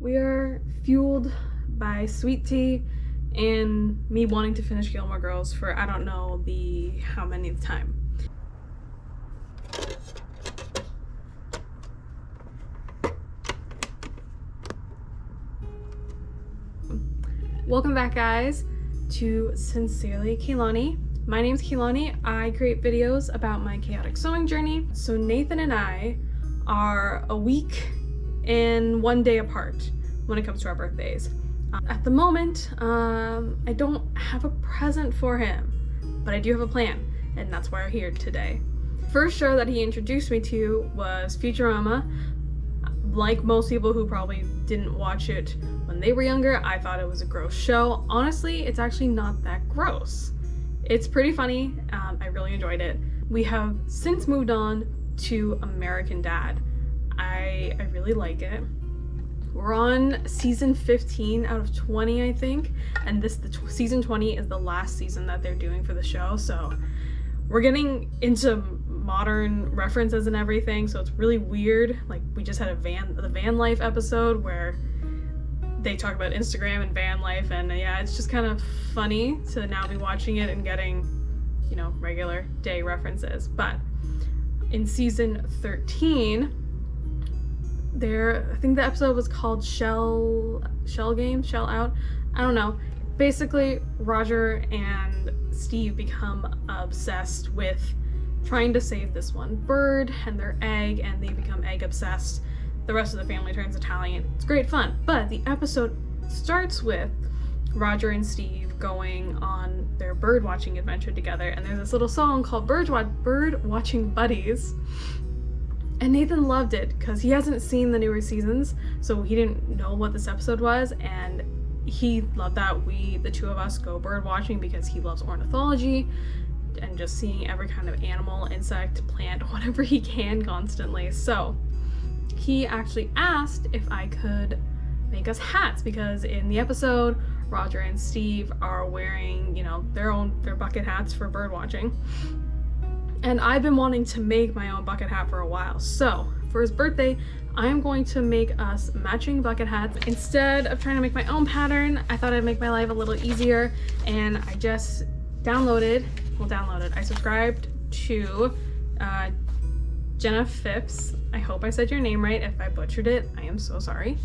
We are fueled by sweet tea and me wanting to finish Gilmore Girls for I don't know the how many time. Welcome back, guys, to Sincerely Kehlani. My name's Kehlani. I create videos about my chaotic sewing journey. So Nathan and I are a week and 1 day apart when it comes to our birthdays. At the moment, I don't have a present for him, but I do have a plan, and that's why we're here today. First show that he introduced me to was Futurama. Like most people who probably didn't watch it when they were younger, I thought it was a gross show. Honestly, it's actually not that gross. It's pretty funny. I really enjoyed it. We have since moved on to American Dad. I really like it. We're on season 15 out of 20, I think, and season 20 is the last season that they're doing for the show, so we're getting into modern references and everything, so it's really weird. Like, we just had the van life episode where they talk about Instagram and van life, and yeah, it's just kind of funny to now be watching it and getting, you know, regular day references. But in season 13, I think the episode was called Shell Out. I don't know. Basically, Roger and Steve become obsessed with trying to save this one bird and their egg, and they become egg obsessed. The rest of the family turns Italian. It's great fun. But the episode starts with Roger and Steve going on their bird watching adventure together, and there's this little song called Bird Watching Buddies. And Nathan loved it because he hasn't seen the newer seasons, so he didn't know what this episode was, and he loved that the two of us go bird watching because he loves ornithology and just seeing every kind of animal, insect, plant, whatever he can constantly. So he actually asked if I could make us hats, because in the episode, Roger and Steve are wearing, you know, their bucket hats for bird watching. And I've been wanting to make my own bucket hat for a while. So for his birthday, I am going to make us matching bucket hats. Instead of trying to make my own pattern, I thought I'd make my life a little easier. And I just I subscribed to Jenna Phipps. I hope I said your name right. If I butchered it, I am so sorry.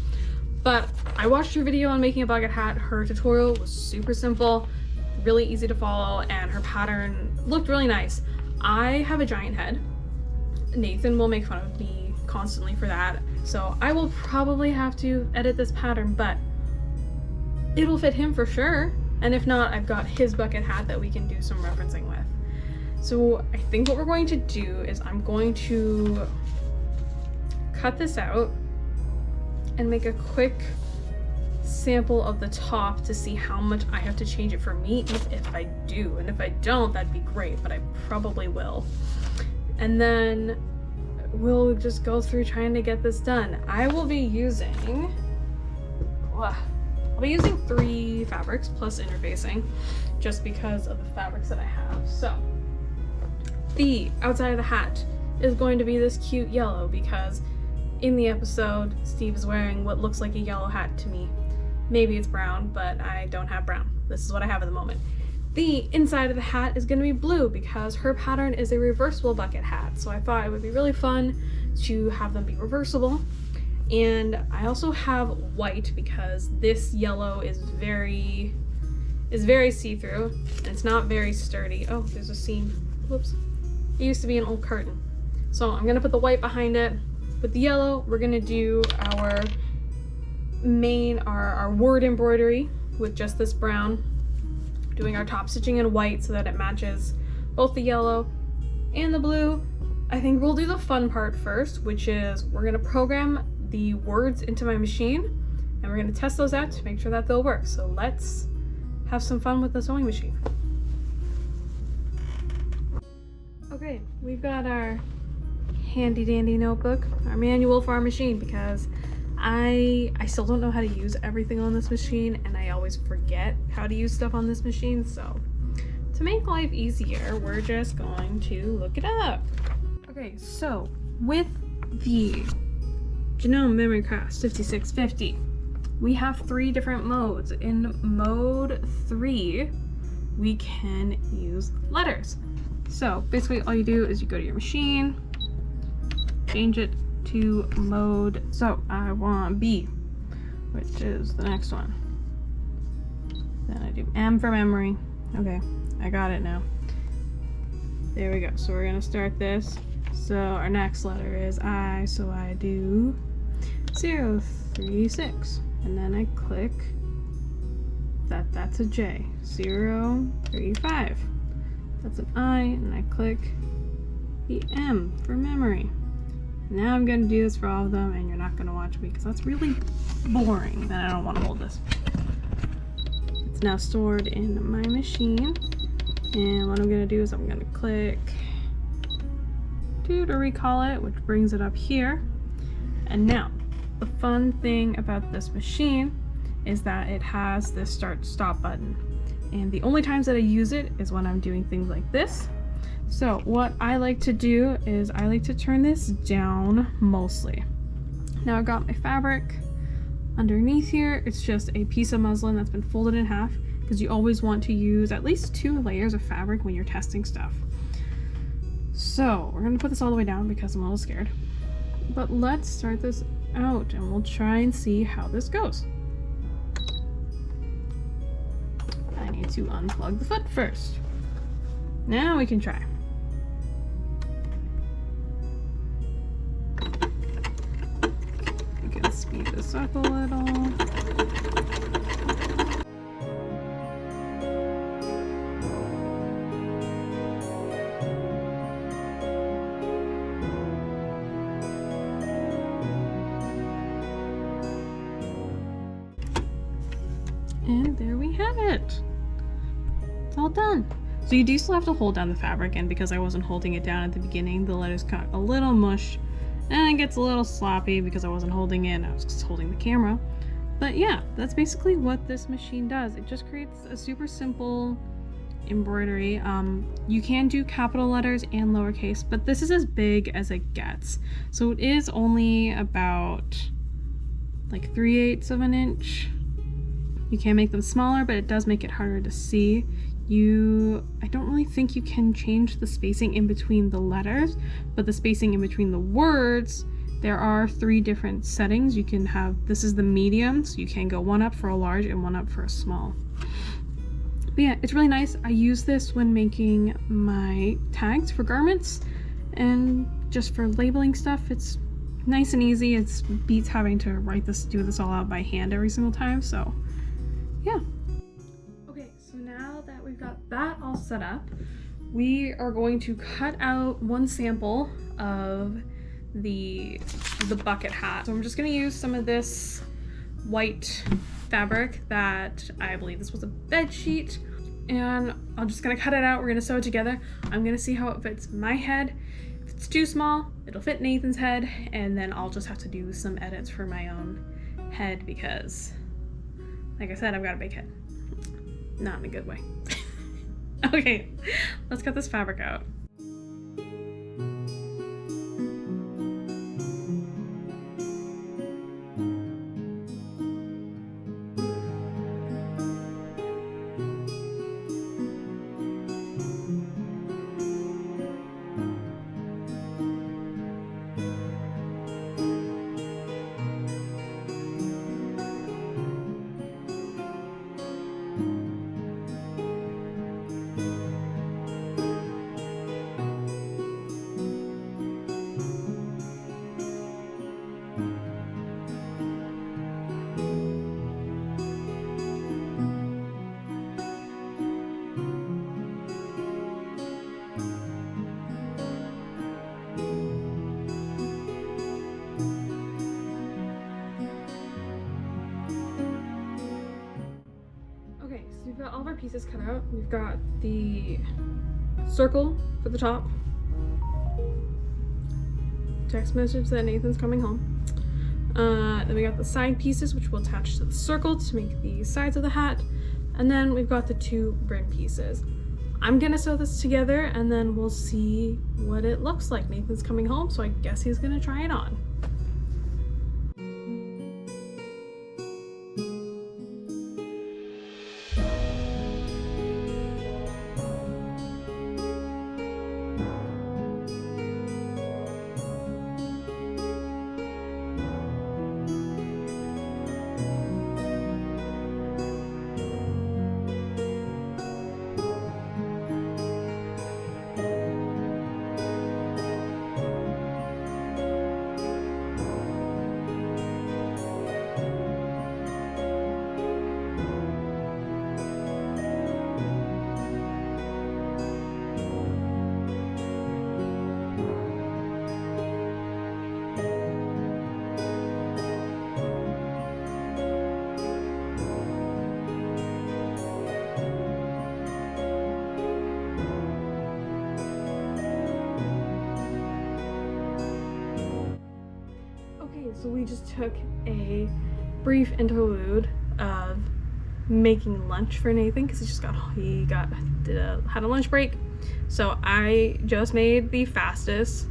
But I watched her video on making a bucket hat. Her tutorial was super simple, really easy to follow, and her pattern looked really nice. I have a giant head. Nathan will make fun of me constantly for that, so I will probably have to edit this pattern, but it'll fit him for sure. And if not, I've got his bucket hat that we can do some referencing with. So I think what we're going to do is I'm going to cut this out and make a quick sample of the top to see how much I have to change it for me, if I do. And if I don't, that'd be great, but I probably will. And then we'll just go through trying to get this done. I'll be using 3 fabrics plus interfacing, just because of the fabrics that I have. So the outside of the hat is going to be this cute yellow, because in the episode, Steve is wearing what looks like a yellow hat to me. Maybe it's brown, but I don't have brown. This is what I have at the moment. The inside of the hat is going to be blue because her pattern is a reversible bucket hat. So I thought it would be really fun to have them be reversible. And I also have white because this yellow is very see-through, and it's not very sturdy. Oh, there's a seam. Whoops. It used to be an old curtain. So I'm going to put the white behind it. With the yellow, we're going to do our word embroidery with just this brown, doing our top stitching in white so that it matches both the yellow and the blue. I think we'll do the fun part first, which is we're going to program the words into my machine, and we're going to test those out to make sure that they'll work. So let's have some fun with the sewing machine. Okay, we've got our handy dandy notebook, our manual for our machine, because I still don't know how to use everything on this machine, and I always forget how to use stuff on this machine. So to make life easier, we're just going to look it up. Okay, so with the Janome Memory Craft 5650, we have 3 different modes. In mode 3, we can use letters. So basically all you do is you go to your machine, change it to mode, so I want B, which is the next one. Then I do M for memory. Okay, I got it now. There we go. So we're gonna start this. So our next letter is I, so I do 0, 3, 6. And then I click that's a J. 0, 3, 5. That's an I, and I click the M for memory. Now I'm gonna do this for all of them, and you're not gonna watch me because that's really boring. Then I don't want to hold this. It's now stored in my machine, and what I'm gonna do is I'm gonna click to recall it, which brings it up here. And now the fun thing about this machine is that it has this start-stop button, and the only times that I use it is when I'm doing things like this. So what I like to do is I like to turn this down mostly. Now I've got my fabric underneath here. It's just a piece of muslin that's been folded in half, because you always want to use at least 2 layers of fabric when you're testing stuff. So we're gonna put this all the way down because I'm a little scared. But let's start this out and we'll try and see how this goes. I need to unplug the foot first. Now we can try. We can speed this up a little. And there we have it. It's all done. So you do still have to hold down the fabric, and because I wasn't holding it down at the beginning, the letters got a little mush and it gets a little sloppy because I wasn't holding it, I was just holding the camera. But yeah, that's basically what this machine does. It just creates a super simple embroidery. You can do capital letters and lowercase, but this is as big as it gets. So it is only about like 3/8 of an inch. You can make them smaller, but it does make it harder to see. I don't really think you can change the spacing in between the letters, but the spacing in between the words, there are 3 different settings. You can have, this is the medium, so you can go 1 up for a large and 1 up for a small. But yeah, it's really nice. I use this when making my tags for garments and just for labeling stuff. It's nice and easy. It beats having to do this all out by hand every single time, so yeah. Okay, so now that we've got that all set up, we are going to cut out one sample of the bucket hat. So I'm just gonna use some of this white fabric that I believe this was a bed sheet, and I'm just gonna cut it out. We're gonna sew it together. I'm gonna see how it fits my head. If it's too small, it'll fit Nathan's head, and then I'll just have to do some edits for my own head because, like I said, I've got a big head. Not in a good way. Okay, let's cut this fabric out. We've got all of our pieces cut out. We've got the circle for the top, text message that Nathan's coming home. Then we got the side pieces, which we'll attach to the circle to make the sides of the hat. And then we've got the 2 brim pieces. I'm gonna sew this together and then we'll see what it looks like. Nathan's coming home, so I guess he's gonna try it on. we just took a brief interlude of making lunch for Nathan because he had a lunch break. So I just made the fastest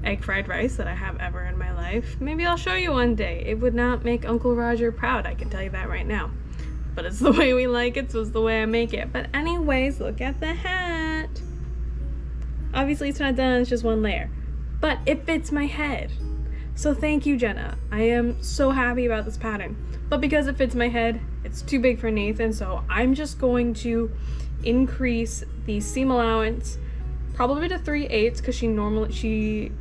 egg fried rice that I have ever in my life. Maybe I'll show you one day. It would not make Uncle Roger proud, I can tell you that right now. But it's the way we like it, so it's the way I make it. But anyways, look at the hat. Obviously it's not done, it's just one layer. But it fits my head. So thank you, Jenna. I am so happy about this pattern. But because it fits my head, it's too big for Nathan, so I'm just going to increase the seam allowance probably to 3/8 because she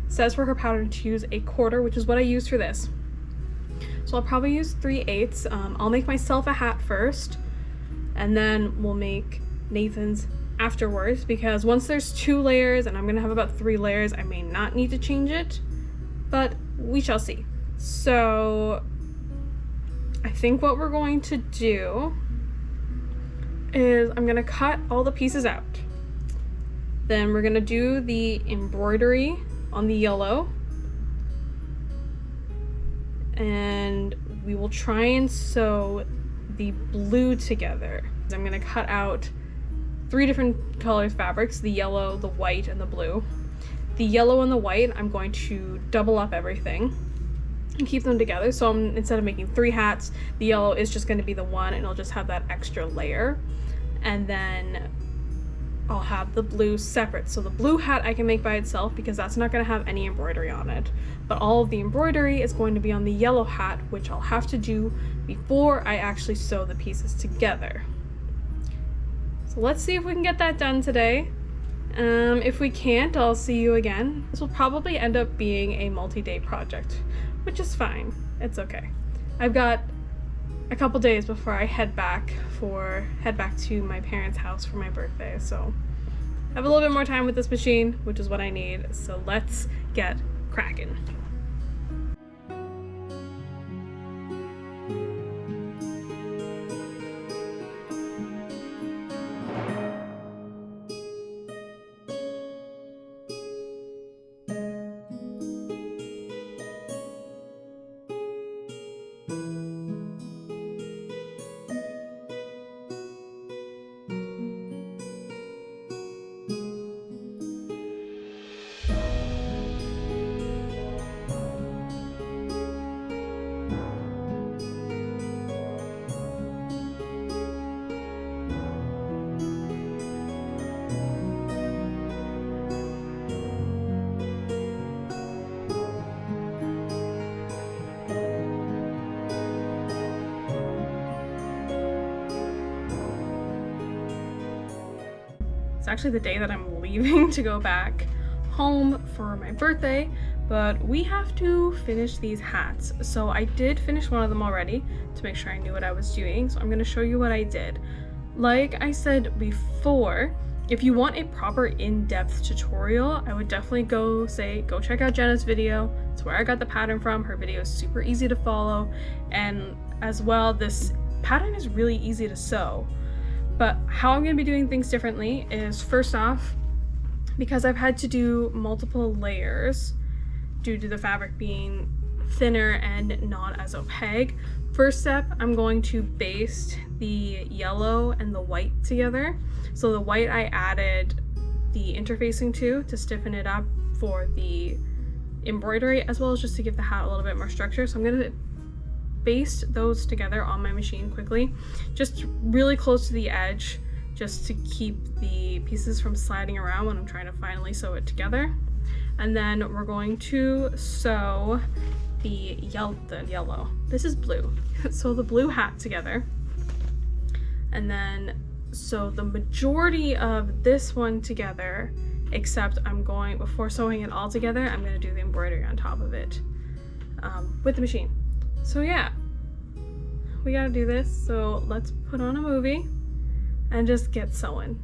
says for her pattern to use a quarter, which is what I use for this. So I'll probably use 3/8. I'll make myself a hat first, and then we'll make Nathan's afterwards, because once there's 2 layers, and I'm gonna have about 3 layers, I may not need to change it, but we shall see. So I think what we're going to do is I'm gonna cut all the pieces out. Then we're gonna do the embroidery on the yellow, and we will try and sew the blue together. I'm gonna cut out 3 different colors fabrics, the yellow, the white, and the blue. The yellow and the white, I'm going to double up everything and keep them together. So instead of making 3 hats, the yellow is just going to be the one, and it'll just have that extra layer. And then I'll have the blue separate. So the blue hat I can make by itself because that's not going to have any embroidery on it. But all of the embroidery is going to be on the yellow hat, which I'll have to do before I actually sew the pieces together. So let's see if we can get that done today. If we can't, I'll see you again. This will probably end up being a multi-day project, which is fine. It's okay. I've got a couple days before I head back to my parents' house for my birthday, so I have a little bit more time with this machine, which is what I need. So let's get cracking. It's actually the day that I'm leaving to go back home for my birthday, but we have to finish these hats. So I did finish one of them already to make sure I knew what I was doing. So I'm going to show you what I did. Like I said before, if you want a proper in-depth tutorial, I would definitely go check out Jenna's video. It's where I got the pattern from. Her video is super easy to follow, and as well, this pattern is really easy to sew. But how I'm going to be doing things differently is, first off, because I've had to do multiple layers due to the fabric being thinner and not as opaque, first step, I'm going to baste the yellow and the white together. So the white I added the interfacing to stiffen it up for the embroidery, as well as just to give the hat a little bit more structure. So I'm going to baste those together on my machine quickly, just really close to the edge, just to keep the pieces from sliding around when I'm trying to finally sew it together. And then we're going to sew the yellow. This is blue. Sew the blue hat together. And then sew the majority of this one together, except before sewing it all together, I'm going to do the embroidery on top of it with the machine. So yeah, we gotta do this. So let's put on a movie and just get sewing.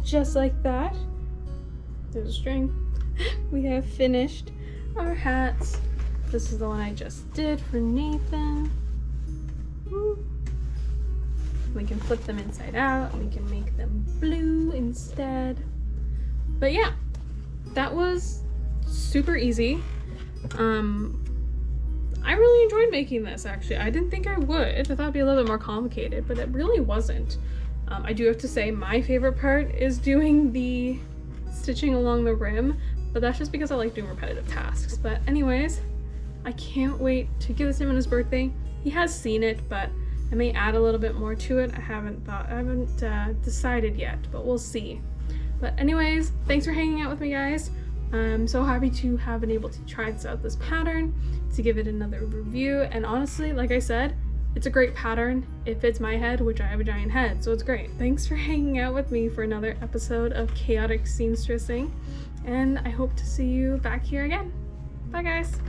just like that. There's a string. We have finished our hats. This is the one I just did for Nathan. Woo. We can flip them inside out. We can make them blue instead. But yeah, that was super easy. I really enjoyed making this, actually. I didn't think I would. I thought it'd be a little bit more complicated, but it really wasn't. I do have to say my favorite part is doing the stitching along the rim, but that's just because I like doing repetitive tasks. But anyways, I can't wait to give this to him on his birthday. He has seen it, but I may add a little bit more to it. I haven't decided yet, but we'll see. But anyways, thanks for hanging out with me, guys. I'm so happy to have been able to try this pattern, to give it another review, and honestly, like I said, it's a great pattern. It fits my head, which I have a giant head, so it's great. Thanks for hanging out with me for another episode of Chaotic Seamstressing, and I hope to see you back here again. Bye, guys.